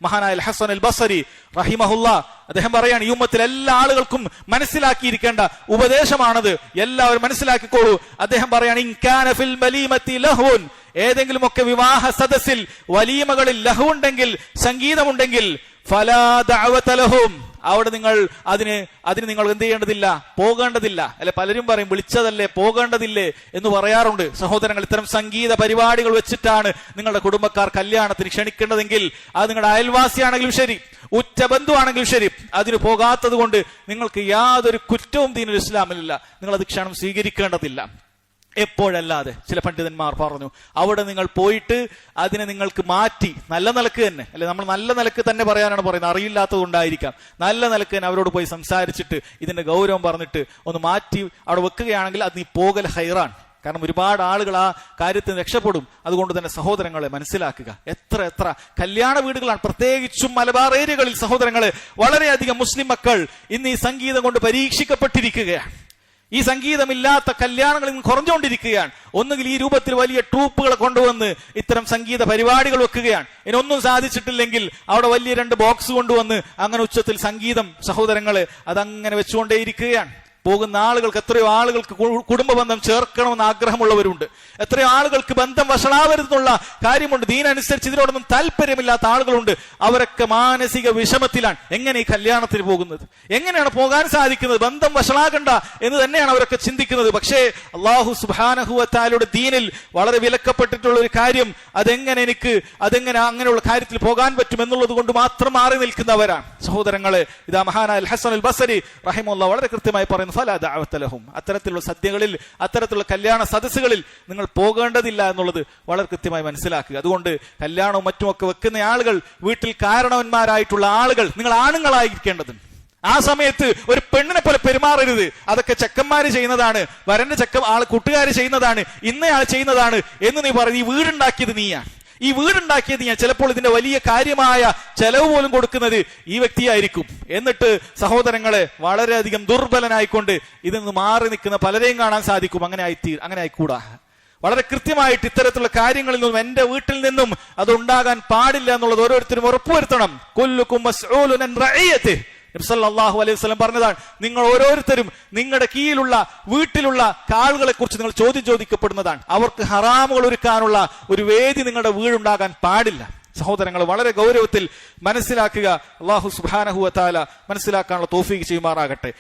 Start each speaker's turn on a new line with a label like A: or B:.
A: മഹാനായ അൽ ഹസൻ അൽ ബസരി റഹിമഹുല്ലാ അദ്ദേഹം പറയാണ്, ഈ ഉമ്മത്തിൽ എല്ലാ ആളുകൾക്കും മനസ്സിലാക്കിയിരിക്കേണ്ട ഉപദേശമാണത്, എല്ലാവരും മനസ്സിലാക്കിക്കോളൂ. അദ്ദേഹം പറയാണ്, ഇൻ കാന ഫിൽ വലീമത്തി ലഹ്വുൻ, ഏതെങ്കിലുമൊക്കെ വിവാഹ സദസ്സിൽ വലീമകളിൽ ലഹുണ്ടെങ്കിൽ, സംഗീതമുണ്ടെങ്കിൽ, ഫലാ ദഅവത ലഹും, അവിടെ നിങ്ങൾ അതിന് നിങ്ങൾ എന്ത് ചെയ്യേണ്ടതില്ല, പോകേണ്ടതില്ല. അല്ലെ, പലരും പറയും വിളിച്ചതല്ലേ പോകേണ്ടതില്ലേ എന്ന് പറയാറുണ്ട്. സഹോദരങ്ങൾ, ഇത്തരം സംഗീത പരിപാടികൾ വെച്ചിട്ടാണ് നിങ്ങളുടെ കുടുംബക്കാർ കല്യാണത്തിന് ക്ഷണിക്കേണ്ടതെങ്കിൽ, അത് നിങ്ങളുടെ അയൽവാസിയാണെങ്കിലും ശരി, ഉറ്റ ബന്ധുവാണെങ്കിലും ശരി, അതിന് പോകാത്തത് കൊണ്ട് നിങ്ങൾക്ക് യാതൊരു കുറ്റവും ദീനുൽ ഇസ്ലാമിലില്ല. നിങ്ങൾ അത് ക്ഷണം സ്വീകരിക്കേണ്ടതില്ല. എപ്പോഴല്ലാതെ ചില പണ്ഡിതന്മാർ പറഞ്ഞു, അവിടെ നിങ്ങൾ പോയിട്ട് അതിനെ നിങ്ങൾക്ക് മാറ്റി നല്ല നിലക്ക് തന്നെ, അല്ലെ, നമ്മൾ നല്ല നിലക്ക് തന്നെ പറയാനാണ് പറയുന്നത്, അറിയില്ലാത്തത് കൊണ്ടായിരിക്കാം, നല്ല നിലക്ക് തന്നെ അവരോട് പോയി സംസാരിച്ചിട്ട് ഇതിന്റെ ഗൗരവം പറഞ്ഞിട്ട് ഒന്ന് മാറ്റി അവിടെ വെക്കുകയാണെങ്കിൽ അത് നീ പോകൽ ഹൈറാൻ. കാരണം ഒരുപാട് ആളുകൾ ആ കാര്യത്തിന് രക്ഷപ്പെടും. അതുകൊണ്ട് തന്നെ സഹോദരങ്ങളെ മനസ്സിലാക്കുക, എത്ര കല്യാണ വീടുകളാണ്, പ്രത്യേകിച്ചും മലബാർ ഏരിയകളിൽ സഹോദരങ്ങളെ വളരെയധികം മുസ്ലിം മക്കൾ ഇന്ന് ഈ സംഗീതം കൊണ്ട് പരീക്ഷിക്കപ്പെട്ടിരിക്കുകയാണ്. ഈ സംഗീതമില്ലാത്ത കല്യാണങ്ങൾ ഇന്ന് കുറഞ്ഞുകൊണ്ടിരിക്കുകയാണ്. ഒന്നുകിൽ ഈ രൂപത്തിൽ വലിയ ട്രൂപ്പുകളെ കൊണ്ടുവന്ന് ഇത്തരം സംഗീത പരിപാടികൾ വെക്കുകയാണ്. ഇതിനൊന്നും സാധിച്ചിട്ടില്ലെങ്കിൽ അവിടെ വലിയ 2 ബോക്സ് കൊണ്ടുവന്ന് അങ്ങനെ ഉച്ചത്തിൽ സംഗീതം സഹോദരങ്ങളെ അതങ്ങനെ വെച്ചുകൊണ്ടേയിരിക്കുകയാണ്. പോകുന്ന ആളുകൾക്ക്, എത്രയോ ആളുകൾക്ക് കുടുംബ ബന്ധം ചേർക്കണമെന്ന് ആഗ്രഹമുള്ളവരുണ്ട്, എത്രയോ ആളുകൾക്ക് ബന്ധം വഷളാവരുതെന്നുള്ള കാര്യമുണ്ട്, ദീനനുസരിച്ച് ഇതിനോടൊന്നും താല്പര്യമില്ലാത്ത ആളുകളുണ്ട്. അവരൊക്കെ മാനസിക വിഷമത്തിലാണ്. എങ്ങനെ ഈ കല്യാണത്തിന് പോകുന്നത്, എങ്ങനെയാണ് പോകാൻ സാധിക്കുന്നത്, ബന്ധം വഷളാകണ്ട എന്ന് തന്നെയാണ് അവരൊക്കെ ചിന്തിക്കുന്നത്. പക്ഷേ അല്ലാഹു സുബ്ഹാനഹു വ തആലയുടെ ദീനിൽ വളരെ വിലക്കപ്പെട്ടിട്ടുള്ള ഒരു കാര്യം, അതെങ്ങനെ അങ്ങനെയുള്ള കാര്യത്തിൽ പോകാൻ പറ്റും എന്നുള്ളത് കൊണ്ട് മാത്രം മാറി നിൽക്കുന്നവരാണ് സഹോദരങ്ങളെ. ഇതാ മഹാനായ അൽ ഹസൻ അൽ ബസരി റഹിമഹുല്ലാഹ് വളരെ കൃത്യമായി പറയുന്നു, ഫലാ ദഅവത ലഹും, അത്തരത്തിലുള്ള സദ്യകളിൽ, അത്തരത്തിലുള്ള കല്യാണ സദസ്സുകളിൽ നിങ്ങൾ പോകേണ്ടതില്ല എന്നുള്ളത് വളരെ കൃത്യമായി മനസ്സിലാക്കുക. അതുകൊണ്ട് കല്യാണവും മറ്റുമൊക്കെ വെക്കുന്ന ആളുകൾ, വീട്ടിൽ കാരണവന്മാരായിട്ടുള്ള ആളുകൾ, നിങ്ങൾ ആണുങ്ങളായിരിക്കേണ്ടതുണ്ട്. ആ സമയത്ത് ഒരു പെണ്ണിനെ പോലെ പെരുമാറരുത്. അതൊക്കെ ചെക്കന്മാര് ചെയ്യുന്നതാണ്, വരന്റെ കൂട്ടുകാര് ചെയ്യുന്നതാണ്, ഇന്നയാൾ ചെയ്യുന്നതാണ് എന്ന് നീ പറയും. ഈ വീടുണ്ടാക്കിയത് നീയാണ്, ഈ വീടുണ്ടാക്കിയത് ഞാൻ. ചിലപ്പോൾ ഇതിന്റെ വലിയ കാര്യമായ ചെലവ് പോലും കൊടുക്കുന്നത് ഈ വ്യക്തിയായിരിക്കും. എന്നിട്ട് സഹോദരങ്ങളെ വളരെയധികം ദുർബലനായിക്കൊണ്ട് ഇതിൽ നിന്ന് മാറി നിൽക്കുന്ന പലരെയും കാണാൻ സാധിക്കും. അങ്ങനെ ആയിക്കൂടാ. വളരെ കൃത്യമായിട്ട് ഇത്തരത്തിലുള്ള കാര്യങ്ങളിൽ നിന്നും, എന്റെ വീട്ടിൽ നിന്നും അതുണ്ടാകാൻ പാടില്ല എന്നുള്ളത് ഓരോരുത്തരും ഉറപ്പുവരുത്തണം. കുല്ലുക്കും മസ്ഊലുൻ അൻ റഇയതിഹി, നബി സല്ലല്ലാഹു അലൈഹി വസല്ലം പറഞ്ഞതാണ്, നിങ്ങൾ ഓരോരുത്തരും നിങ്ങളുടെ കീഴിലുള്ള വീട്ടിലുള്ള ആളുകളെ കുറിച്ച് നിങ്ങൾ ചോദിക്കപ്പെടുന്നതാണ്. അവർക്ക് ഹറാമുകൾ ഒരുക്കാനുള്ള ഒരു വേദി നിങ്ങളുടെ വീടുണ്ടാകാൻ പാടില്ല. സഹോദരങ്ങൾ വളരെ ഗൗരവത്തിൽ മനസ്സിലാക്കുക. അല്ലാഹു സുബ്ഹാനഹു വ തആല മനസ്സിലാക്കാനുള്ള തൗഫീഖ് ചെയ്യുമാറാകട്ടെ.